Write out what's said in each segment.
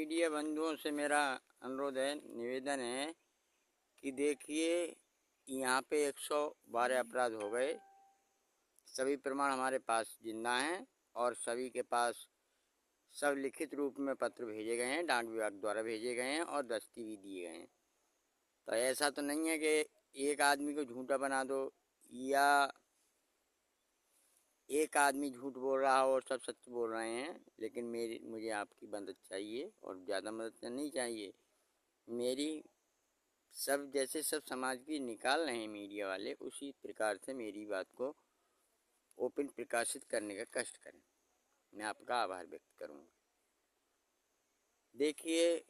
Media बंधुओं से मेरा अनुरोध है, निवेदन है कि देखिए, यहाँ पे 112 अपराध हो गए। सभी प्रमाण हमारे पास जिंदा हैं और सभी के पास सब लिखित रूप में पत्र भेजे गए हैं, डाक विभाग द्वारा भेजे गए हैं और दस्ती भी दिए गए हैं। तो ऐसा तो नहीं है कि एक आदमी को झूठा बना दो या एक आदमी झूठ बोल रहा हो और सब सच बोल रहे हैं। लेकिन मुझे आपकी मदद चाहिए और ज़्यादा मदद नहीं चाहिए। मेरी सब जैसे सब समाज की निकाल रहे हैं मीडिया वाले, उसी प्रकार से मेरी बात को ओपन प्रकाशित करने का कष्ट करें। मैं आपका आभार व्यक्त करूँगा। देखिए,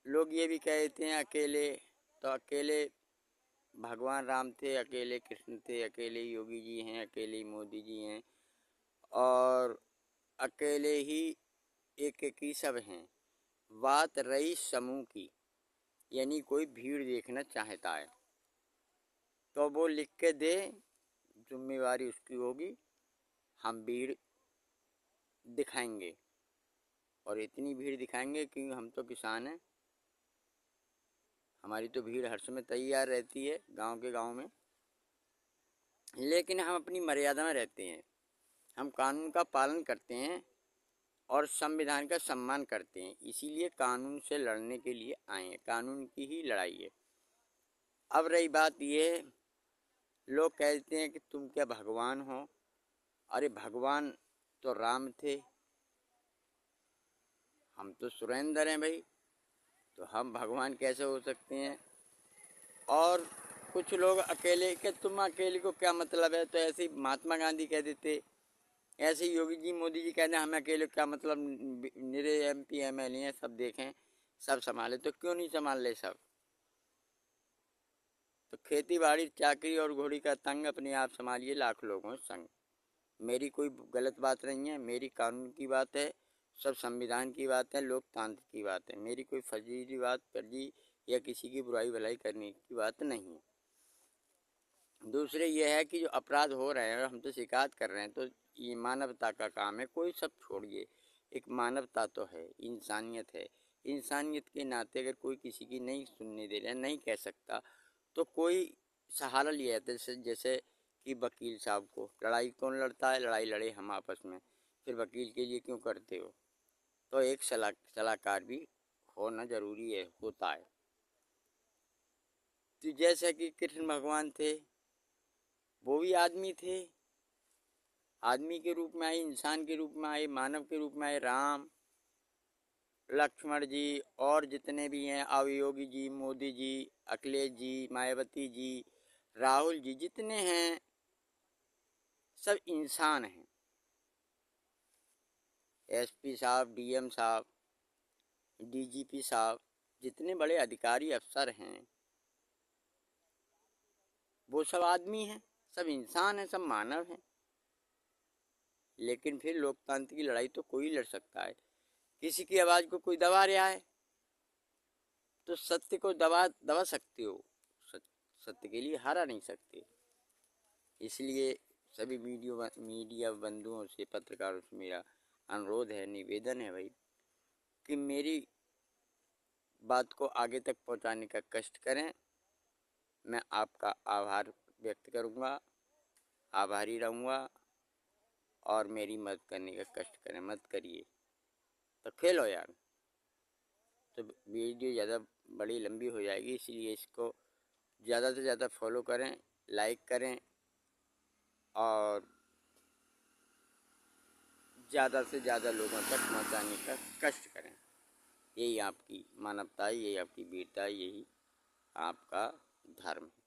लोग ये भी कहते हैं अकेले, तो अकेले भगवान राम थे, अकेले कृष्ण थे, अकेले योगी जी हैं, अकेले मोदी जी हैं और अकेले ही एक ही सब हैं। बात रही समूह की, यानी कोई भीड़ देखना चाहता है तो वो लिख के दे, जिम्मेवारी उसकी होगी। हम भीड़ दिखाएंगे और इतनी भीड़ दिखाएंगे कि हम तो किसान हैं, हमारी तो भीड़ हर समय तैयार रहती है गांव के गांव में। लेकिन हम अपनी मर्यादा में रहते हैं, हम कानून का पालन करते हैं और संविधान का सम्मान करते हैं। इसीलिए कानून से लड़ने के लिए आए हैं, कानून की ही लड़ाई है। अब रही बात ये, लोग कहते हैं कि तुम क्या भगवान हो। अरे भगवान तो राम थे, हम तो सुरेंद्र हैं भाई, तो हम भगवान कैसे हो सकते हैं। और कुछ लोग अकेले के, तुम अकेले को क्या मतलब है, तो ऐसे ही महात्मा गांधी कह देते, ऐसे ही योगी जी मोदी जी कहते हैं हमें अकेले क्या मतलब, निरे MP MLA हैं, सब देखें सब संभाले, तो क्यों नहीं संभाल ले सब। तो खेती बाड़ी चाकरी और घोड़ी का तंग अपने आप संभालिए, लाख लोगों संग। मेरी कोई गलत बात नहीं है, मेरी कानून की बात है, सब संविधान की बात है, लोकतंत्र की बात है। मेरी कोई फर्जी बात, फर्जी या किसी की बुराई भलाई करने की बात नहीं है। दूसरे ये है कि जो अपराध हो रहे हैं और हम तो शिकायत कर रहे हैं, तो ये मानवता का काम है। कोई सब छोड़िए, एक मानवता तो है, इंसानियत है। इंसानियत के नाते अगर कोई किसी की नहीं सुनने दे रहा, नहीं कह सकता, तो कोई सहारा लिया जाता है। जैसे कि वकील साहब को, लड़ाई कौन लड़ता है, लड़ाई लड़े हम आपस में, फिर वकील के लिए क्यों करते हो। तो एक सलाहकार भी होना जरूरी है, होता है। तो जैसे कि कृष्ण भगवान थे, वो भी आदमी थे, आदमी के रूप में आए, इंसान के रूप में आए, मानव के रूप में आए। राम, लक्ष्मण जी और जितने भी हैं, योगी जी, मोदी जी, अखिलेश जी, मायावती जी, राहुल जी, जितने हैं सब इंसान हैं। SP साहब, DM साहब, DGP साहब, जितने बड़े अधिकारी अफसर हैं, वो सब आदमी हैं, सब इंसान हैं, सब मानव हैं। लेकिन फिर लोकतंत्र की लड़ाई तो कोई लड़ सकता है। किसी की आवाज़ को कोई दबा रहा है तो सत्य को दबा सकते हो, सत्य के लिए हारा नहीं सकते। इसलिए सभी मीडिया बंधुओं से, पत्रकारों से मेरा अनुरोध है, निवेदन है भाई, कि मेरी बात को आगे तक पहुंचाने का कष्ट करें। मैं आपका आभार व्यक्त करूंगा, आभारी रहूंगा और मेरी मदद करने का कष्ट करें। मत करिए तो खेलो यार, तो वीडियो ज़्यादा बड़ी लंबी हो जाएगी। इसलिए इसको ज़्यादा से ज़्यादा फॉलो करें, लाइक करें और ज़्यादा से ज़्यादा लोगों तक पहुंचाने का कष्ट करें। यही आपकी मानवता है, यही आपकी वीरता है, यही आपका धर्म है।